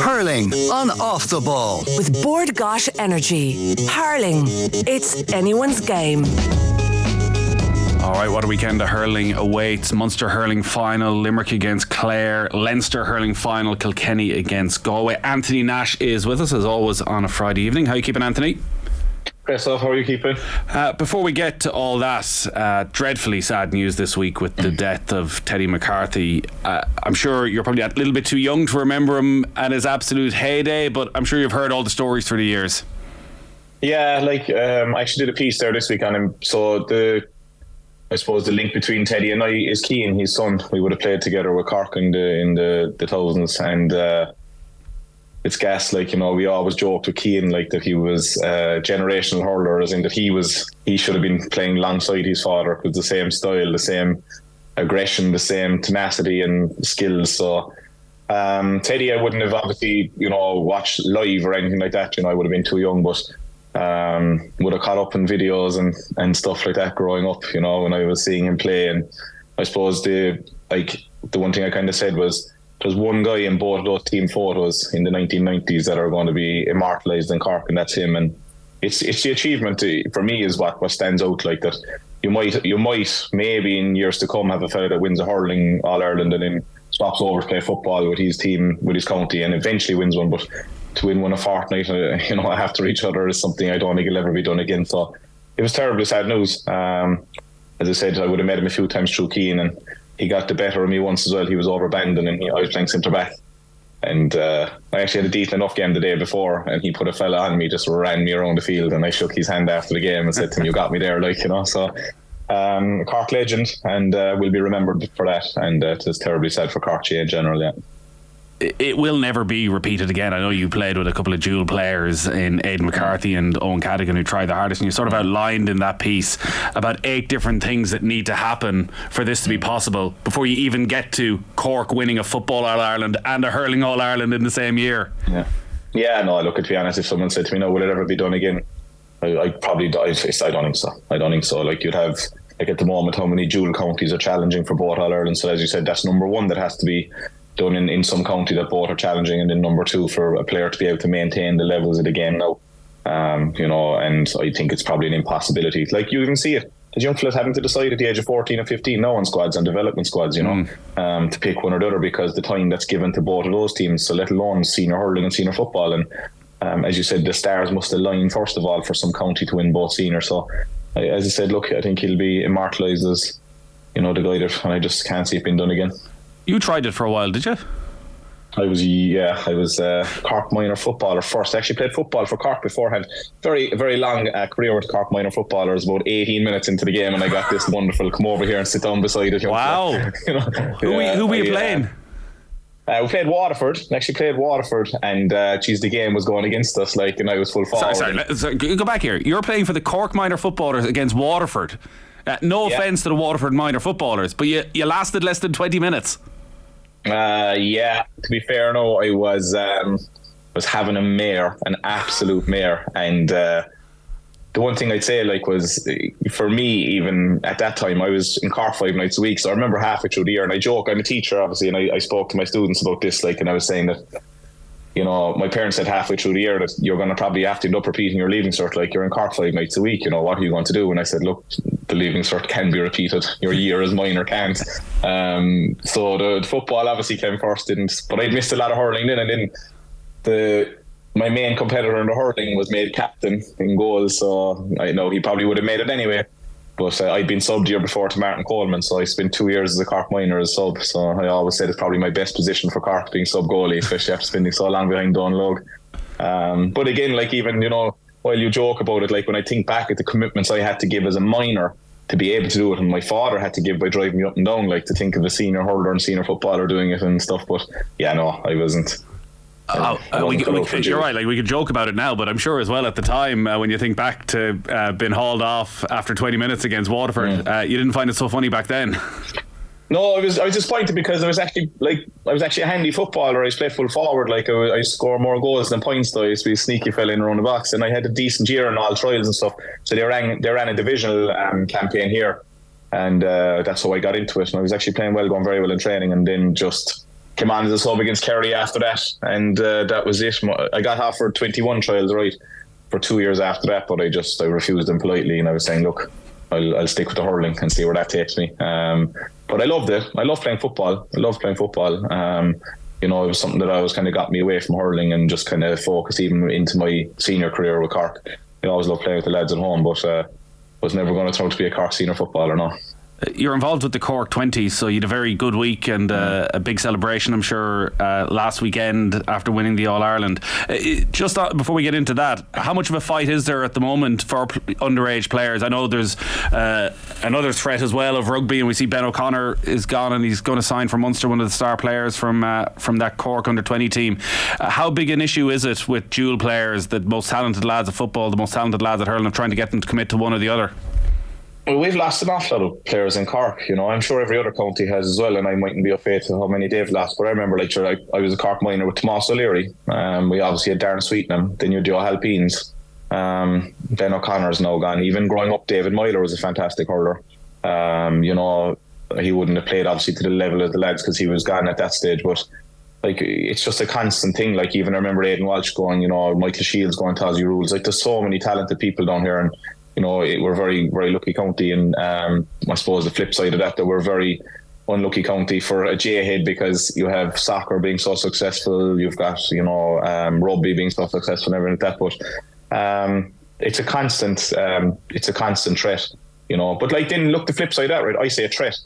Hurling on Off the Ball. With Board Gosh Energy. Hurling. It's anyone's game. All right, what a weekend of hurling awaits. Munster hurling final, Limerick against Clare. Leinster hurling final, Kilkenny against Galway. Anthony Nash is with us, as always, on a Friday evening. How are you keeping, Anthony? Christoph, how are you keeping? Before we get to all that, dreadfully sad news this week with the death of Teddy McCarthy. I'm sure you're probably a little bit too young to remember him at his absolute heyday, but I'm sure you've heard all the stories through the years. Yeah, I actually did a piece there this week on him. So I suppose the link between Teddy and I is Cian, his son. We would have played together with Cork in the thousands, and it's gas. We always joked with Cian that he was a generational hurler, as in that he should have been playing alongside his father, with the same style, the same aggression, the same tenacity and skills. So Teddy, I wouldn't have obviously watched live or anything like that. I would have been too young, but would have caught up in videos and stuff like that growing up, when I was seeing him play. And I suppose the one thing I kind of said was, there's one guy in both of those team photos in the 1990s that are going to be immortalised in Cork, and that's him. And it's the achievement for me is what stands out, like that. You might maybe in years to come have a fella that wins a hurling All-Ireland and then swaps over to play football with his team, with his county, and eventually wins one. But to win one a fortnight, after each other is something I don't think will ever be done again. So it was terribly sad news. As I said, I would have met him a few times through Cian, and he got the better of me once as well. He was over Bandon and I was playing centre back. And I actually had a decent enough game the day before, and he put a fella on me, just ran me around the field, and I shook his hand after the game and said to him, "You got me there," So Cork legend, and will be remembered for that. And it is terribly sad for Cork in general, yeah. It will never be repeated again. I know you played with a couple of dual players in Aidan McCarthy and Owen Cadigan, who tried the hardest, and you sort of outlined in that piece about 8 different things that need to happen for this to be possible before you even get to Cork winning a Football All-Ireland and a Hurling All-Ireland in the same year. Yeah, no, look, to be honest, if someone said to me, "No, will it ever be done again?" I'd probably I don't think so. I don't think so. You'd have, at the moment, how many dual counties are challenging for both All-Ireland. So as you said, that's number one that has to be done in some county that both are challenging, and then number 2 for a player to be able to maintain the levels of the game now. And I think it's probably an impossibility. You even see it, as young fellas having to decide at the age of 14 or 15 now on squads and development squads, to pick one or the other, because the time that's given to both of those teams, so let alone senior hurling and senior football. And as you said, the stars must align first of all for some county to win both senior. So as I said, look, I think he'll be immortalised as the guy that, and I just can't see it being done again. You tried it for a while, did you? I was Cork minor footballer first. I actually played football for Cork beforehand. Very, very long career with Cork minor footballers. About 18 minutes into the game, and I got this wonderful come over here and sit down beside it. Wow! Who were you playing? We played Waterford. Actually played Waterford, and the game was going against us. And I was full forward. Sorry, go back here. You're playing for the Cork minor footballers against Waterford. No offence to the Waterford minor footballers, but you lasted less than 20 minutes. To be fair, no, I was having an absolute mare, and the one thing I'd say was, for me, even at that time, I was in Cork 5 nights a week, so I remember halfway through the year, and I joke, I'm a teacher obviously, and I spoke to my students about this, and I was saying that, my parents said halfway through the year that you're going to probably have to end up repeating your leaving cert, you're in Cork 5 nights a week, what are you going to do? And I said, look, the leaving cert can be repeated, your year as minor can't. So the football obviously came first, but I'd missed a lot of hurling then, and then my main competitor in the hurling was made captain in goals, so I know he probably would have made it anyway. But I'd been subbed the year before to Martin Coleman, so I spent 2 years as a Cork minor as sub. So I always said it's probably my best position for Cork, being sub goalie, especially after spending so long behind Don Logue. But again, even while you joke about it, when I think back at the commitments I had to give as a minor to be able to do it, and my father had to give by driving me up and down, to think of a senior hurler and senior footballer doing it and stuff. But yeah, no, I wasn't. You're right, we could joke about it now, but I'm sure as well at the time, when you think back to being hauled off after 20 minutes against Waterford, you didn't find it so funny back then. No, I was disappointed because I was actually a handy footballer. I used to play full forward. I used to score more goals than points. Though I used to be a sneaky fella in around the box, and I had a decent year in all trials and stuff. So they ran a divisional campaign here, and that's how I got into it. And I was actually playing well, going very well in training, and then just came on as a sub against Kerry after that, and that was it. I got offered 21 trials, right, for 2 years after that, but I refused them politely, and I was saying, look, I'll stick with the hurling and see where that takes me. But I loved it. I loved playing football. It was something that always kind of got me away from hurling and just kind of focused even into my senior career with Cork. I always loved playing with the lads at home, but was never going to turn out to be a Cork senior footballer, no. You're involved with the Cork 20s, so you had a very good week and a big celebration, I'm sure, last weekend after winning the All-Ireland. Just before we get into that, how much of a fight is there at the moment for underage players? I know there's another threat as well of rugby, and we see Ben O'Connor is gone and he's going to sign for Munster, one of the star players from that Cork under-20 team. How big an issue is it with dual players, the most talented lads of football, the most talented lads at hurling, of trying to get them to commit to one or the other? Well, we've lost an awful lot of players in Cork. I'm sure every other county has as well, and I mightn't be up to how many they've lost. But I remember, I was a Cork minor with Tomás O'Leary. We obviously had Darren Sweetenham. Then you had Joe Halpines. Ben O'Connor's now gone. Even growing up, David Myler was a fantastic hurler. He wouldn't have played obviously to the level of the lads because he was gone at that stage. But it's just a constant thing. Even I remember Aidan Walsh going, Michael Shields going, Tozzy Rules. There's so many talented people down here, and we're a very, very lucky county, and I suppose the flip side of that we're a very unlucky county for a J head, because you have soccer being so successful, you've got rugby being so successful and everything like that. But it's a constant threat, But then look, the flip side of that, right? I say a threat.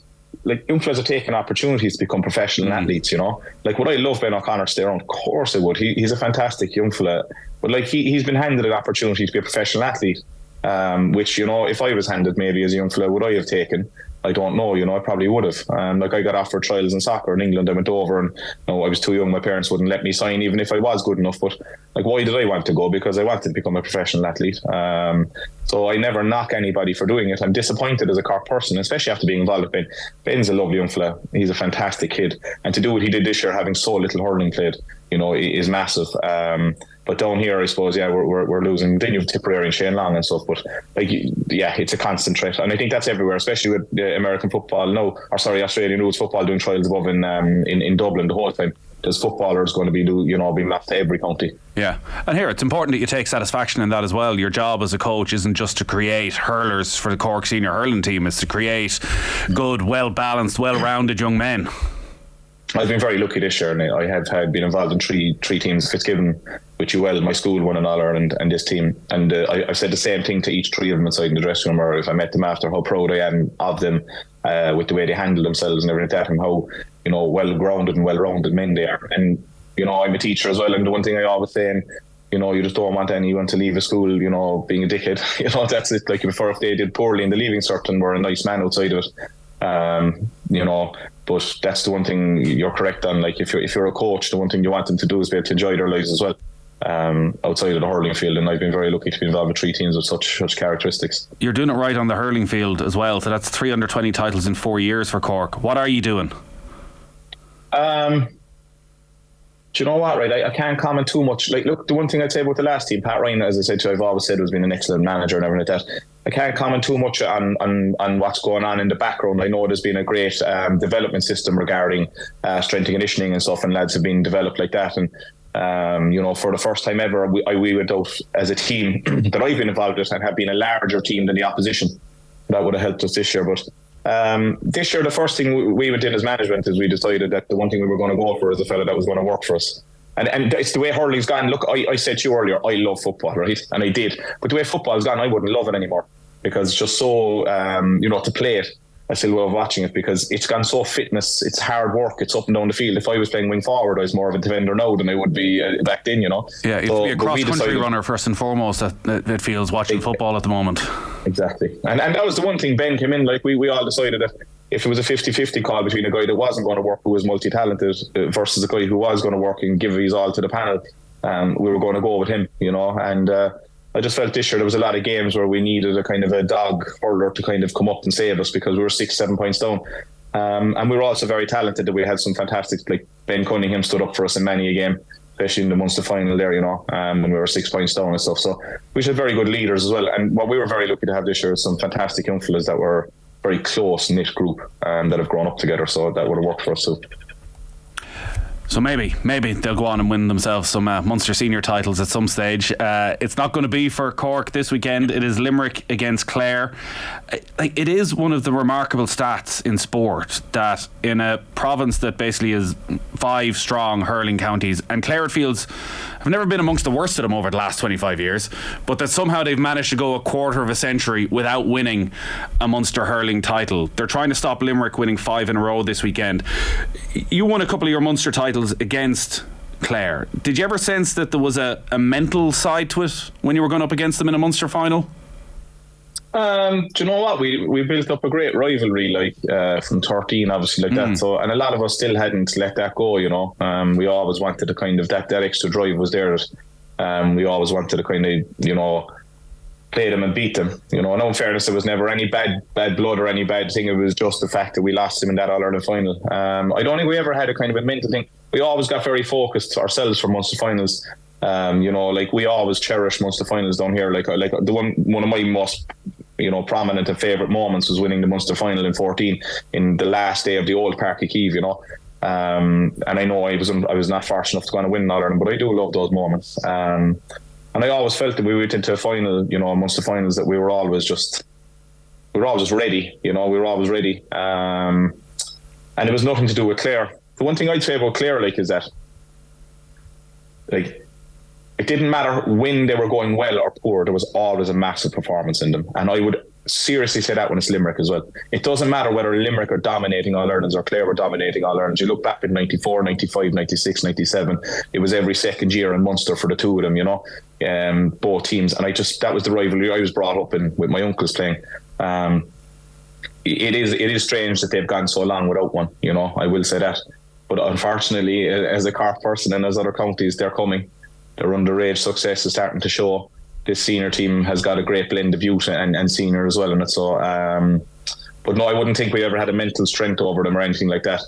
Young players are taking opportunities to become professional athletes, would I love Ben O'Connor to stay around? Of course I would. He's a fantastic young fella, but he's been handed an opportunity to be a professional athlete. Which, if I was handed maybe as a young fella, would I have taken? I don't know, I probably would have. I got offered trials in soccer in England. I went over and I was too young. My parents wouldn't let me sign even if I was good enough. But why did I want to go? Because I wanted to become a professional athlete. So I never knock anybody for doing it. I'm disappointed as a Cork person, especially after being involved with Ben. Ben's a lovely young fella. He's a fantastic kid. And to do what he did this year, having so little hurling played, is massive. But down here, I suppose, we're losing. Then you have Tipperary and Shane Long and stuff. But it's a constant threat, and I think that's everywhere, especially with American football now, Australian rules football doing trials above in Dublin the whole time. There's footballers going to be being mapped to every county. Yeah, and here it's important that you take satisfaction in that as well. Your job as a coach isn't just to create hurlers for the Cork senior hurling team; it's to create good, well balanced, well rounded young men. I've been very lucky this year, and I have been involved in three teams. Fitzgibbon, which my school won an All-Ireland, and this team. And I've said the same thing to each three of them inside in the dressing room, or if I met them after, how proud I am of them with the way they handle themselves and everything like that, and how well-grounded and well-rounded men they are. And I'm a teacher as well, and the one thing I always say, and you just don't want anyone to leave a school, being a dickhead. That's it. Before, if they did poorly in the leaving cert and were a nice man outside of it, but that's the one thing you're correct on. If you're a coach, the one thing you want them to do is be able to enjoy their lives as well, outside of the hurling field. And I've been very lucky to be involved with three teams with such characteristics. You're doing it right on the hurling field as well. So that's 3 under-20 titles in 4 years for Cork. What are you doing? Do you know what, right? I can't comment too much. Look, the one thing I'd say about the last team, Pat Ryan, as I said to you, I've always said, has been an excellent manager and everything like that. I can't comment too much on what's going on in the background. I know there's been a great development system regarding strength and conditioning and stuff, and lads have been developed like that. And for the first time ever, we went out as a team that I've been involved with and have been a larger team than the opposition. That would have helped us this year, but. This year, the first thing we went in as management is we decided that the one thing we were going to go for is a fella that was going to work for us. And it's the way hurling's gone. Look, I said to you earlier, I love football, right? And I did. But the way football's gone, I wouldn't love it anymore, because it's just so, to play it, I still love watching it, because it's gone so fitness, it's hard work, it's up and down the field. If I was playing wing forward, I was more of a defender now than I would be back then, Yeah, you'd be a cross-country runner first and foremost, it feels, watching football at the moment. Exactly. And that was the one thing. Ben came in, we all decided that if it was a 50-50 call between a guy that wasn't going to work, who was multi-talented, versus a guy who was going to work and give his all to the panel, we were going to go with him, and I just felt this year there was a lot of games where we needed a kind of a dog hurler to kind of come up and save us, because we were 6-7 points down. And we were also very talented, that we had some fantastic, Ben Cunningham stood up for us in many a game, especially in the Munster final there, when we were 6 points down and stuff. So we had very good leaders as well. And what we were very lucky to have this year is some fantastic young fellas that were very close knit group that have grown up together. So that would have worked for us too. So maybe they'll go on and win themselves some Munster senior titles at some stage. It's not going to be for Cork this weekend. It is Limerick against Clare. It is one of the remarkable stats in sport that in a province that basically is 5 strong hurling counties, and Clare, it feels, have never been amongst the worst of them over the last 25 years, but that somehow they've managed to go a quarter of a century without winning a Munster hurling title. They're trying to stop Limerick winning 5 in a row this weekend. You won a couple of your Munster titles against Clare. Did you ever sense that there was a mental side to it when you were going up against them in a Munster final? Do you know what? We built up a great rivalry, from 13, obviously, that. So, and a lot of us still hadn't let that go. We always wanted to kind of that extra drive was there. We always wanted to kind of play them and beat them. And in fairness, there was never any bad blood or any bad thing. It was just the fact that we lost them in that All-Ireland final. I don't think we ever had a kind of a mental thing. We always got very focused ourselves for Munster finals. We always cherish Munster finals down here. Like the one of my most prominent and favourite moments was winning the Munster final in 14 in the last day of the old Park of Kiev. And I know I was not fortunate enough to go and win in All-Ireland, but I do love those moments. And I always felt that we went into a final, Munster finals, that we were always ready. We were always ready. And it was nothing to do with Clare. The one thing I'd say about Clare, is that, it didn't matter when they were going well or poor, there was always a massive performance in them. And I would seriously say that when it's Limerick as well. It doesn't matter whether Limerick are dominating All-Irelands or Clare were dominating All-Irelands. You look back at 94, 95, 96, 97, it was every second year in Munster for the two of them, both teams. And that was the rivalry I was brought up in with my uncles playing. It is strange that they've gone so long without one, I will say that. But unfortunately, as a Cork person and as other counties, they're coming. Their underage success is starting to show. This senior team has got a great blend of youth and senior as well in it. So, but no, I wouldn't think we ever had a mental strength over them or anything like that.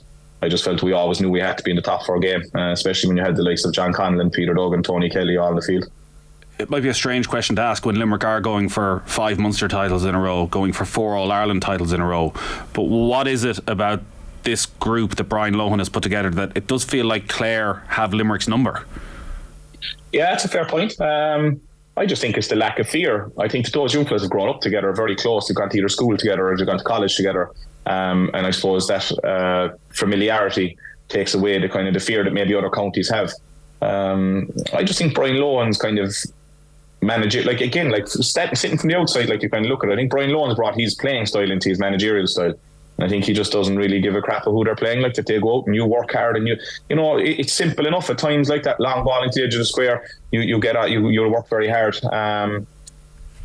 I just felt we always knew we had to be in the top 4 game, especially when you had the likes of John Conlon, Peter Duggan, Tony Kelly all in the field. It might be a strange question to ask when Limerick are going for 5 Munster titles in a row, going for 4 All-Ireland titles in a row. But what is it about this group that Brian Lohan has put together that it does feel like Clare have Limerick's number? Yeah, that's a fair point. I just think it's the lack of fear. I think that those young players have grown up together, very close. They've gone to either school together or they've gone to college together. And I suppose that familiarity takes away the kind of the fear that maybe other counties have. I just think Brian Lohan's kind of manage it. Sitting from the outside, you kind of look at it, I think Brian Lohan's brought his playing style into his managerial style. And I think he just doesn't really give a crap of who they're playing. That they go out and you work hard and it's simple enough at times, like that long ball into the edge of the square. You'll work very hard. And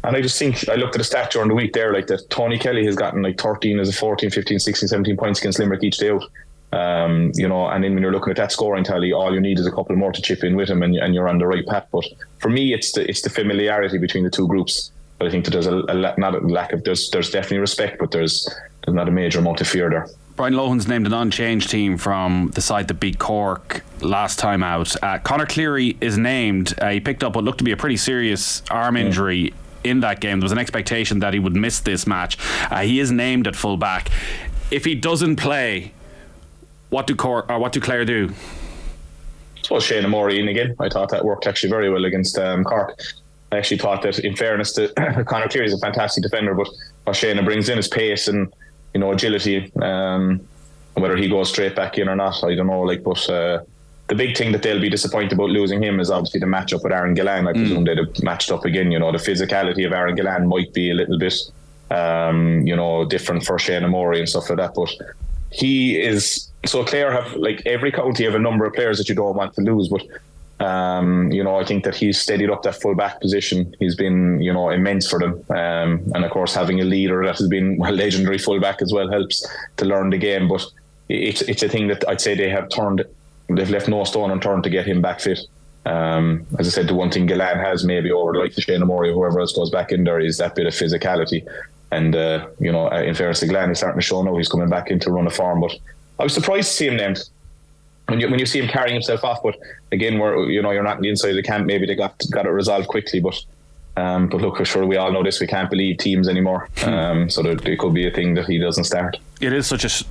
I just think I looked at the stat during the week there, that Tony Kelly has gotten 13 as a 14, 15, 16, 17 points against Limerick each day out. And then when you're looking at that scoring tally, all you need is a couple more to chip in with him, and you're on the right path. But for me, it's the familiarity between the two groups. But I think that there's not a lack of there's definitely respect, but there's not a major amount of fear there. Brian Lohan's named an unchanged team from the side that beat Cork last time out. Conor Cleary is named. He picked up what looked to be a pretty serious arm injury in that game. There was an expectation that he would miss this match. He is named at full back. If he doesn't play, what do Clare do? I suppose Shane O'Morey in again. I thought that worked actually very well against Cork. I actually thought that, in fairness to Conor Cleary, is a fantastic defender, but what Shane brings in is pace and agility. Whether he goes straight back in or not, I don't know. But the big thing that they'll be disappointed about losing him is obviously the matchup with Aaron Gillan. I presume they'd have matched up again. The physicality of Aaron Gillan might be a little bit, different for Shane O'Morey and stuff like that. But he is. So Clare have, every county have a number of players that you don't want to lose, but I think that he's steadied up that full back position. He's been, immense for them. And of course, having a leader that has been a legendary full back as well helps to learn the game. But it's a thing that I'd say they've left no stone unturned to get him back fit. As I said, the one thing Gillan has maybe over the Shane O'Morey or whoever else goes back in there is that bit of physicality. And, in fairness to Gillan, he's starting to show now he's coming back into run of form. But I was surprised to see him named. When you see him carrying himself off, but again, you're not on the inside of the camp. Maybe they got it resolved quickly, but look, for sure, we all know this. We can't believe teams anymore. So there could be a thing that he doesn't start. It is such a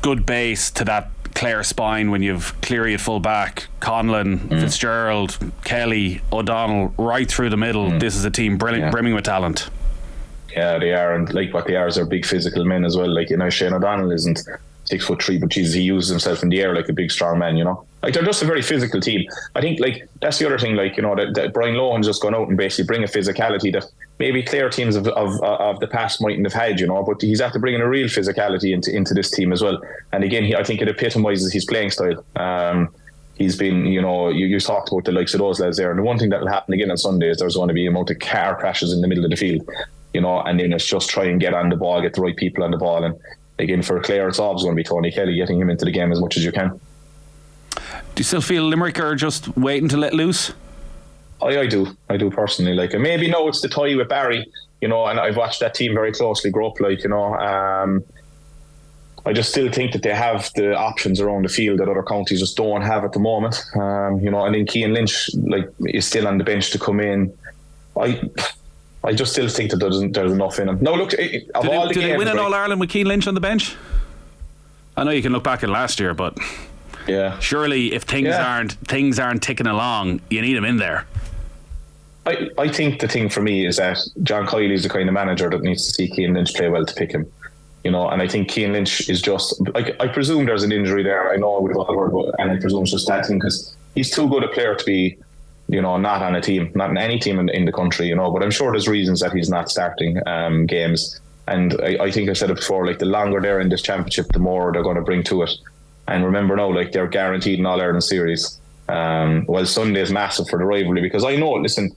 good base to that Clare spine when you've Cleary at full back, Conlon, Fitzgerald, Kelly, O'Donnell, right through the middle. This is a team brimming with talent. Yeah, they are, and like what they are is they're big physical men as well. Like, you know, Shane O'Donnell isn't 6'3", but Jesus, he uses himself in the air like a big strong man, you know. Like, they're just a very physical team. I think, like, that's the other thing, like, you know, that Brian Lohan's just gone out and basically bring a physicality that maybe Clare teams of the past mightn't have had, you know, but he's after bringing a real physicality into this team as well. And again, I think it epitomises his playing style. He's been, you know, you talked about the likes of those lads there, and the one thing that will happen again on Sunday is there's going to be a amount of car crashes in the middle of the field, you know, and then it's just try and get on the ball, get the right people on the ball. And again, for Clare, it's always going to be Tony Kelly, getting him into the game as much as you can. Do you still feel Limerick are just waiting to let loose? I do personally. Like, and maybe no, it's the tie with Barry, you know, and I've watched that team very closely grow up. Like, you know, I just still think that they have the options around the field that other counties just don't have at the moment. You know, and then Cian Lynch, like, is still on the bench to come in. I just still think that there's enough in him. No, look, did they win an All-Ireland with Cian Lynch on the bench? I know you can look back at last year, but yeah, surely if things aren't ticking along, you need him in there. I think the thing for me is that John Kiley is the kind of manager that needs to see Cian Lynch play well to pick him. You know, and I think Cian Lynch is just, like, I presume there's an injury there. I know we've all heard about it, and I presume it's just that thing, because he's too good a player to be, you know, not on a team, not in any team in the country, you know. But I'm sure there's reasons that he's not starting games. And I think I said it before, like, the longer they're in this championship, the more they're going to bring to it. And remember now, like, they're guaranteed an All-Ireland series. Well, Sunday is massive for the rivalry, because I know, listen,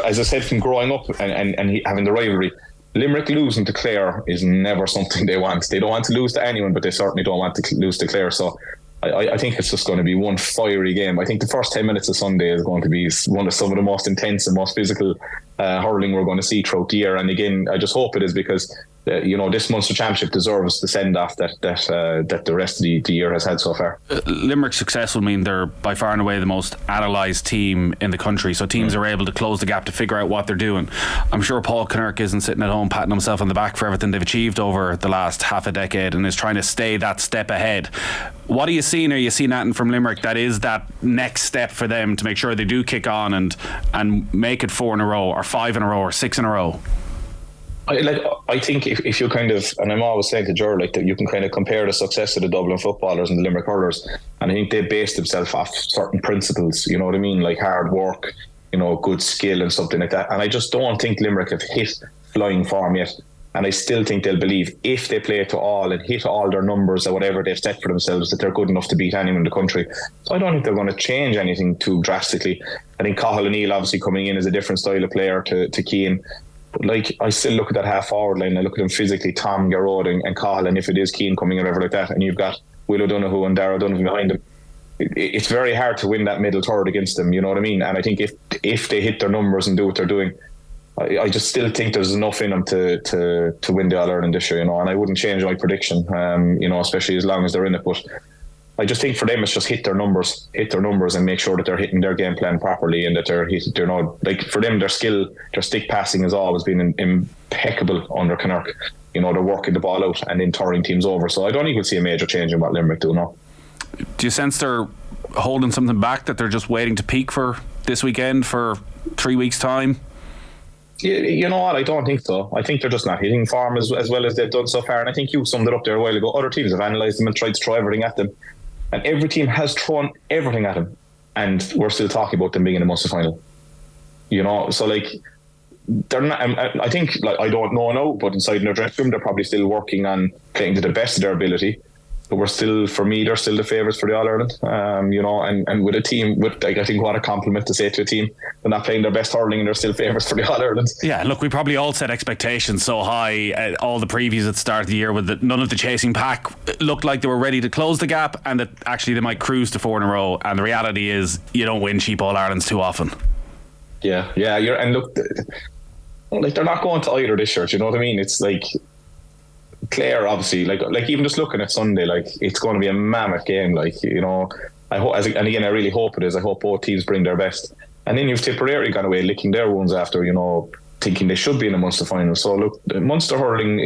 as I said, from growing up and having the rivalry, Limerick losing to Clare is never something they want. They don't want to lose to anyone, but they certainly don't want to lose to Clare. So I think it's just going to be one fiery game. I think the first 10 minutes of Sunday is going to be some of the most intense and most physical hurling we're going to see throughout the year. And again, I just hope it is, because you know, this Munster Championship deserves the send-off that the rest of the year has had so far. Limerick's success will mean they're by far and away the most analysed team in the country, so teams are able to close the gap to figure out what they're doing. I'm sure Paul Kinnerk isn't sitting at home patting himself on the back for everything they've achieved over the last half a decade and is trying to stay that step ahead. What are you seeing? Are you seeing anything from Limerick that is that next step for them to make sure they do kick on and make it 4 in a row or 5 in a row or 6 in a row? I think if you kind of, and I'm always saying to Ger, like, that you can kind of compare the success of the Dublin footballers and the Limerick hurlers, and I think they based themselves off certain principles, you know what I mean, like hard work, you know, good skill and something like that. And I just don't think Limerick have hit flying form yet. And I still think they'll believe, if they play to all and hit all their numbers or whatever they've set for themselves, that they're good enough to beat anyone in the country. So I don't think they're going to change anything too drastically. I think Cathal O'Neill obviously coming in as a different style of player to Cian. But like, I still look at that half forward line. I look at them physically, Tom Garrod and Cathal, and if it is Cian coming in or whatever like that, and you've got Will O'Donoghue and Darragh Donovan behind them, it's very hard to win that middle third against them, you know what I mean? And I think if they hit their numbers and do what they're doing, I just still think there's enough in them to win the All-Ireland this year, you know, and I wouldn't change my prediction, you know, especially as long as they're in it. But I just think for them, it's just hit their numbers and make sure that they're hitting their game plan properly, and that they're not, like, for them, their skill, their stick passing has always been impeccable under Kinnerk. You know, they're working the ball out and then turning teams over. So I don't think we'll see a major change in what Limerick do now. Do you sense they're holding something back, that they're just waiting to peak for this weekend for 3 weeks' time? You know what? I don't think so. I think they're just not hitting form as well as they've done so far. And I think you summed it up there a while ago. Other teams have analysed them and tried to throw everything at them. And every team has thrown everything at them. And we're still talking about them being in the Munster final. You know, so like, they're not, I think, like, I don't know now, but inside their dressing room, they're probably still working on playing to the best of their ability. But we're still, for me, they're still the favourites for the All-Ireland. You know, and with a team, like, I think what a compliment to say to a team, they're not playing their best hurling and they're still favourites for the All-Ireland. Yeah, look, we probably all set expectations so high at all the previews at the start of the year, with none of the chasing pack looked like they were ready to close the gap, and that actually they might cruise to 4 in a row. And the reality is, you don't win cheap All-Irelands too often. Yeah, and look, like, they're not going to either this year, do you know what I mean? It's like, Clare, obviously, like even just looking at Sunday, like, it's going to be a mammoth game. Like, you know, I hope, and again, I really hope it is. I hope both teams bring their best. And then you've Tipperary gone away licking their wounds after, you know, thinking they should be in the Munster final. So look, Munster hurling,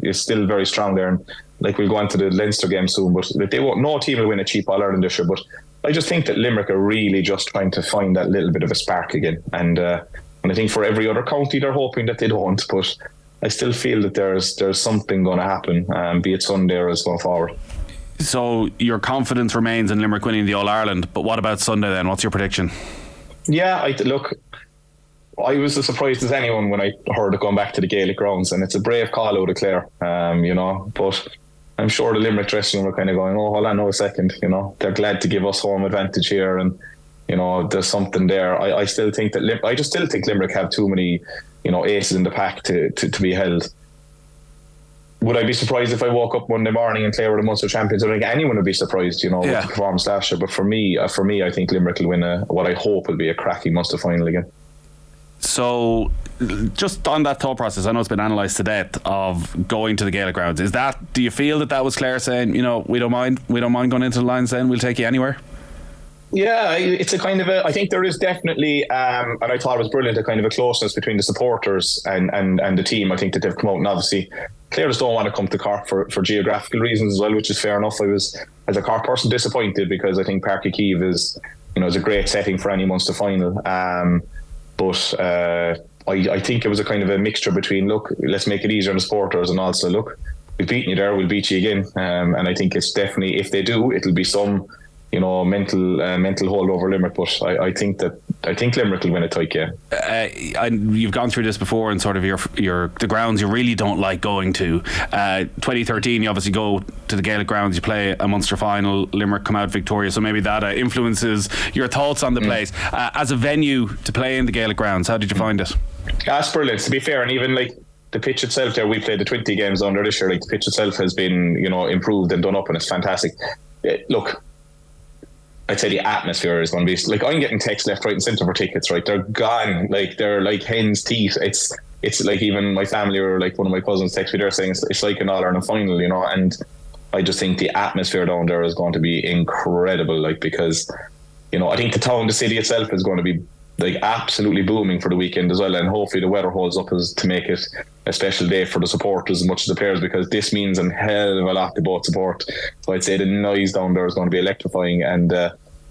is still very strong there, and like we'll go on to the Leinster game soon, but they won't. No team will win a cheap All Ireland this year. But I just think that Limerick are really just trying to find that little bit of a spark again, and I think for every other county they're hoping that they don't. But I still feel that there's something going to happen, be it Sunday or as going forward. So your confidence remains in Limerick winning the All Ireland, but what about Sunday then? What's your prediction? Yeah, I was as surprised as anyone when I heard it going back to the Gaelic grounds, and it's a brave call out of Clare, but I'm sure the Limerick dressing room are kind of going, oh, hold on a second, they're glad to give us home advantage here, and there's something there. I still think that I just still think Limerick have too many aces in the pack to be held. Would I be surprised if I woke up Monday morning and Clare were the Munster champions? I don't think anyone would be surprised, with the performance last year. But for me, I think Limerick will win what I hope will be a cracking Munster final again. So, just on that thought process, I know it's been analysed to death of going to the Gaelic grounds. Do you feel that was Clare saying, we don't mind going into the Lions then, we'll take you anywhere? Yeah, it's a kind of I think there is definitely, and I thought it was brilliant, a kind of a closeness between the supporters and the team. I think that they've come out, and obviously players don't want to come to Cork for geographical reasons as well, which is fair enough. I was, as a Cork person, disappointed because I think Páirc Uí Chaoimh is a great setting for any Munster final. But I think it was a kind of a mixture between, look, let's make it easier on the supporters, and also, look, we've beaten you there, we'll beat you again. And I think it's definitely, if they do, it'll be some mental hold over Limerick, but I think Limerick will win a tight game. You've gone through this before, and sort of the grounds you really don't like going to. 2013, you obviously go to the Gaelic grounds, you play a Munster final, Limerick come out victorious, so maybe that influences your thoughts on the place. As a venue to play in the Gaelic grounds, how did you find it? That's brilliant, to be fair, and even like the pitch itself there, we played the 20 games down there this year, like the pitch itself has been improved and done up, and it's fantastic. Look, I'd say the atmosphere is going to be like, I'm getting texts left, right and centre for tickets, right? They're gone, like they're like hen's teeth. It's like, even my family or like one of my cousins text me there saying it's like an All Ireland final, and I just think the atmosphere down there is going to be incredible, like, because I think the city itself is going to be like absolutely booming for the weekend as well, and hopefully the weather holds up as to make it a special day for the supporters as much as the players, because this means a hell of a lot to both support. So I'd say the noise down there is going to be electrifying, and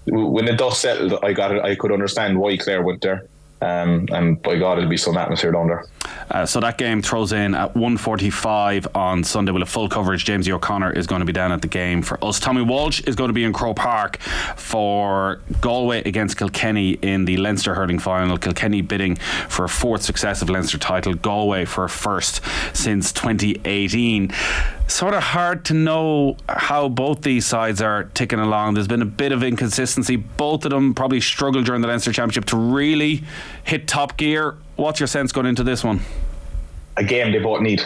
when the dust settled, I could understand why Clare went there. And by God, it'll be some atmosphere down there. So that game throws in at 1:45 on Sunday. We'll have full coverage. Jamesy O'Connor is going to be down at the game for us. Tommy Walsh is going to be in Croke Park for Galway against Kilkenny in the Leinster hurling final. Kilkenny bidding for a fourth successive Leinster title, Galway for a first since 2018. Sort of hard to know how both these sides are ticking along. There's been a bit of inconsistency. Both of them probably struggled during the Leinster Championship to really hit top gear. What's your sense going into this one? A game they both need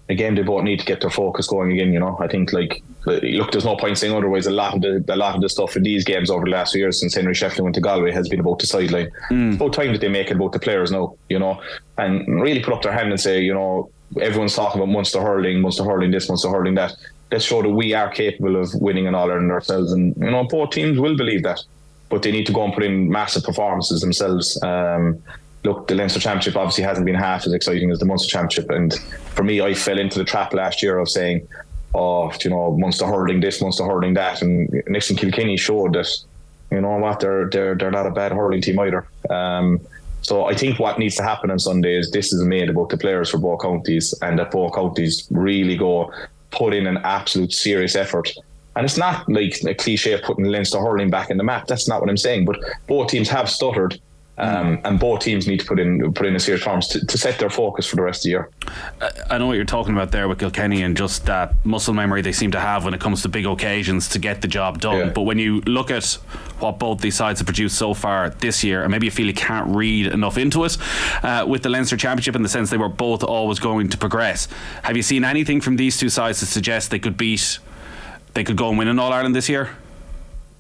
to get their focus going again. I think, like, look, there's no point saying otherwise. A lot of the stuff in these games over the last few years since Henry Shefflin went to Galway has been about the sideline. It's about time that they make it about the players now, and really put up their hand and say, everyone's talking about Munster hurling this, Munster hurling that. Let's show that we are capable of winning an All Ireland ourselves, and both teams will believe that, but they need to go and put in massive performances themselves. Look, the Leinster Championship obviously hasn't been half as exciting as the Munster Championship, and for me, I fell into the trap last year of saying, Munster hurling this, Munster hurling that, and next thing Kilkenny showed that, they're not a bad hurling team either. So I think what needs to happen on Sunday is this is made about the players for both counties, and that both counties really put in an absolute serious effort. And it's not like a cliche of putting Leinster hurling back in the map. That's not what I'm saying. But both teams have stuttered, and both teams need to put in a serious performance to set their focus for the rest of the year. I know what you're talking about there with Kilkenny, and just that muscle memory they seem to have when it comes to big occasions to get the job done. Yeah. But when you look at what both these sides have produced so far this year, and maybe you feel you can't read enough into it, with the Leinster Championship, in the sense they were both always going to progress. Have you seen anything from these two sides to suggest they could go and win an All Ireland this year?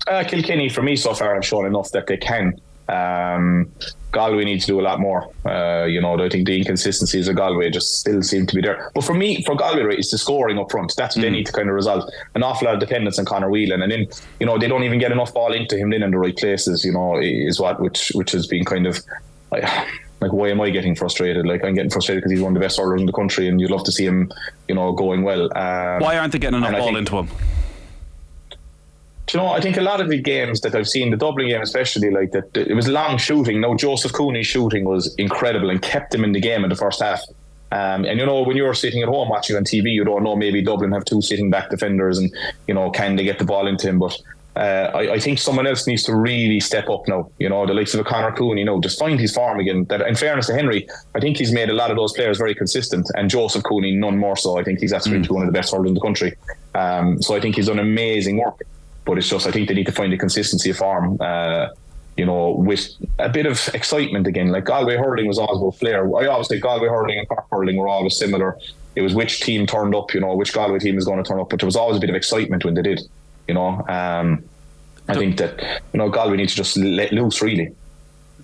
Kilkenny, for me so far, have shown enough that they can. Galway needs to do a lot more. I think the inconsistencies of Galway just still seem to be there. But for Galway, right, it's the scoring up front. That's what they need to kind of resolve. An awful lot of dependence on Conor Whelan, and then they don't even get enough ball into him then in the right places. Is which has been kind of like, why am I getting frustrated? Like, I'm getting frustrated because he's one of the best hurlers in the country, and you'd love to see him, going well. Why aren't they getting enough ball into him? I think a lot of the games that I've seen, the Dublin game especially, like that, it was long shooting. Now, Joseph Cooney's shooting was incredible and kept him in the game in the first half. And when you're sitting at home watching on TV, you don't know, maybe Dublin have 2 sitting back defenders, and can they get the ball into him? But I think someone else needs to really step up now. The likes of a Conor Cooney, just find his form again. That, in fairness to Henry, I think he's made a lot of those players very consistent, and Joseph Cooney none more so. I think he's actually one of the best hurlers in the country. So I think he's done amazing work. But it's just, I think they need to find a consistency of form, with a bit of excitement again. Like, Galway hurling was always about flair. I always think Galway hurling and Cork hurling were always similar. It was which team turned up, which Galway team is going to turn up. But there was always a bit of excitement when they did, I think that, Galway need to just let loose, really.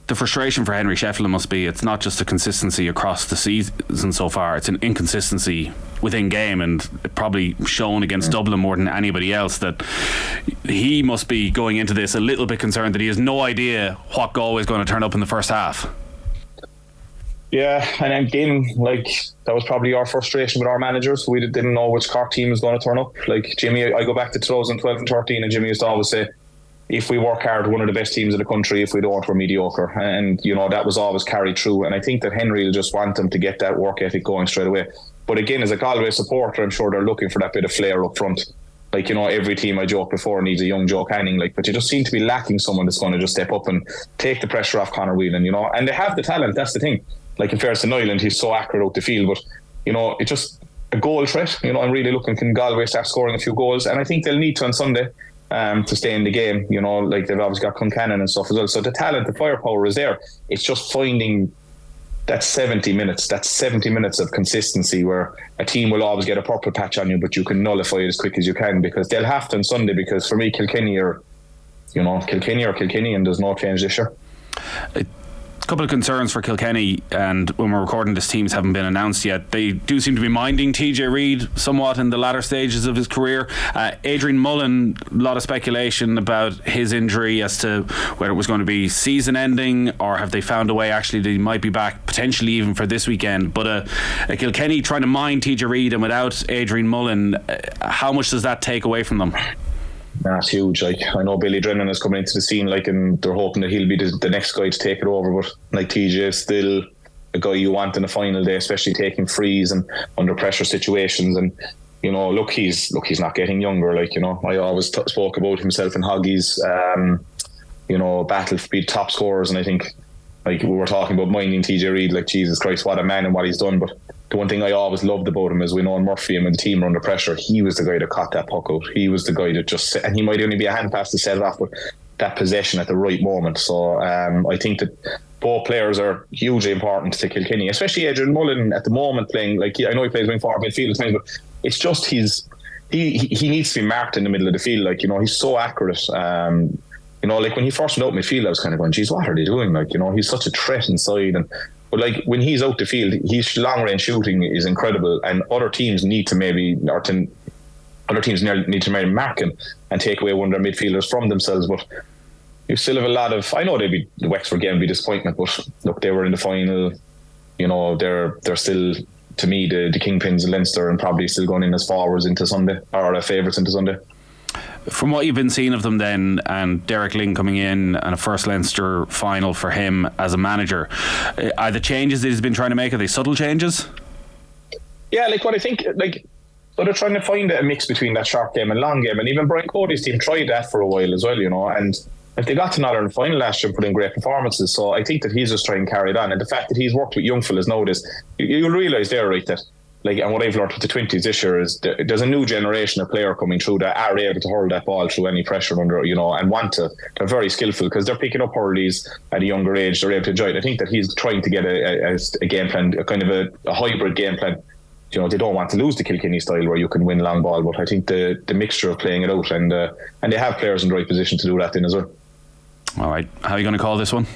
The frustration for Henry Shefflin must be, it's not just a consistency across the season so far, it's an inconsistency within game, and it probably shown against Dublin more than anybody else, that he must be going into this a little bit concerned that he has no idea what Galway is going to turn up in the first half. Yeah, and again, that was probably our frustration with our managers. We didn't know which Cork team was going to turn up. Like, Jimmy, I go back to 2012 and 13, and Jimmy used to always say, if we work hard, one of the best teams in the country. If we don't, we're mediocre. And, that was always carried through. And I think that Henry will just want them to get that work ethic going straight away. But again, as a Galway supporter, I'm sure they're looking for that bit of flair up front. Like, every team I joked before needs a young Joe Canning. But you just seem to be lacking someone that's going to just step up and take the pressure off Conor Whelan, And they have the talent, that's the thing. Like, in fairness to Nyland, he's so accurate out the field. But, it's just a goal threat. I'm really looking, can Galway start scoring a few goals? And I think they'll need to on Sunday. To stay in the game, like they've obviously got Kilkenny and stuff as well. So the talent, the firepower is there. It's just finding that 70 minutes of consistency where a team will always get a purple patch on you, but you can nullify it as quick as you can, because they'll have to on Sunday. Because for me, Kilkenny are Kilkenny, and there's no change this year. Couple of concerns for Kilkenny, and when we're recording this, teams haven't been announced yet. They do seem to be minding TJ Reid somewhat in the latter stages of his career. Adrian Mullen, a lot of speculation about his injury as to whether it was going to be season ending, or have they found a way actually that he might be back potentially even for this weekend. But a Kilkenny trying to mind TJ Reid, and without Adrian Mullen, how much does that take away from them? That's huge. Like, I know Billy Drennan is coming into the scene, and they're hoping that he'll be the next guy to take it over. But TJ is still a guy you want in the final day, especially taking frees and under pressure situations. And he's not getting younger. I always spoke about himself and Hoggy's, battle to be top scorers. And I think, we were talking about minding TJ Reid, Jesus Christ, what a man and what he's done. But the one thing I always loved about him is, we know in Murphy and when the team were under pressure, he was the guy that caught that puck out. He was the guy that just, and he might only be a hand pass to set it off, but that possession at the right moment. So I think that both players are hugely important to Kilkenny, especially Adrian Mullen at the moment playing. I know he plays wing forward midfield at times, but it's just he needs to be marked in the middle of the field. He's so accurate. When he first went out midfield, I was kind of going, geez, what are they doing? He's such a threat inside. But when he's out the field, his long range shooting is incredible, and other teams need to maybe mark him and take away one of their midfielders from themselves. But you still have a lot of, I know the Wexford game will be disappointment, but look, they were in the final. They're still, to me, the kingpins of Leinster, and probably still going in as forwards into Sunday, or favourites into Sunday. From what you've been seeing of them then, and Derek Lyng coming in and a first Leinster final for him as a manager, are the changes that he's been trying to make, are they subtle changes? Yeah, what I think, so they're trying to find a mix between that short game and long game, and even Brian Cody's team tried that for a while as well, and if they got to another final last year, put in great performances. So I think that he's just trying to carry it on, and the fact that he's worked with young fellas nowadays, you'll realise there, right, that and what I've learned with the 20s this year is there's a new generation of player coming through that are able to hold that ball through any pressure under, and want to. They're very skillful because they're picking up hurleys at a younger age. They're able to enjoy it. I think that he's trying to get a game plan, a kind of a hybrid game plan. They don't want to lose the Kilkenny style where you can win long ball, but I think the mixture of playing it out, and they have players in the right position to do that then as well. All right, how are you going to call this one?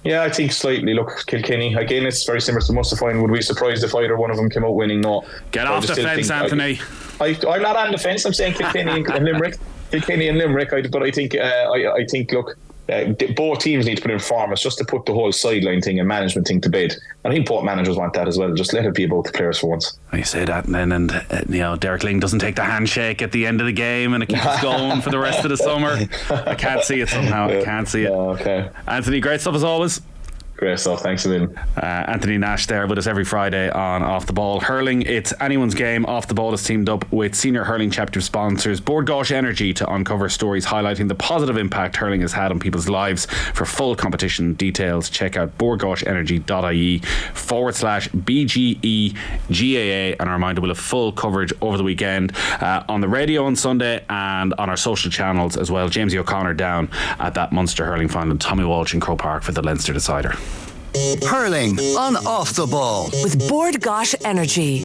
Yeah, I think slightly. Look, Kilkenny, again, it's very similar to the Munster final. Would we be surprised if either one of them came out winning? No. Get off the fence, Anthony. I'm not on the fence. I'm saying Kilkenny and Limerick. Kilkenny and Limerick. But I think, look, both teams need to put in formats just to put the whole sideline thing and management thing to bed. I think both managers want that as well. Just let it be about the players for once. You say that, and then Derek Ling doesn't take the handshake at the end of the game, and it keeps us going for the rest of the summer. I can't see it somehow. I can't see it. Okay. Anthony, great stuff as always. Great stuff, thanks a million. Anthony Nash there with us every Friday on Off the Ball. Hurling, it's anyone's game. Off the Ball has teamed up with senior hurling chapter sponsors Bord Gáis Energy to uncover stories highlighting the positive impact hurling has had on people's lives. For full competition details, check out bordgaishenergy.ie/BGEGAA, and a reminder, we'll have full coverage over the weekend on the radio on Sunday and on our social channels as well. Jamesy O'Connor down at that Munster hurling final, and Tommy Walsh in Croke Park for the Leinster decider. Hurling on Off the Ball with Bord Gáis Energy.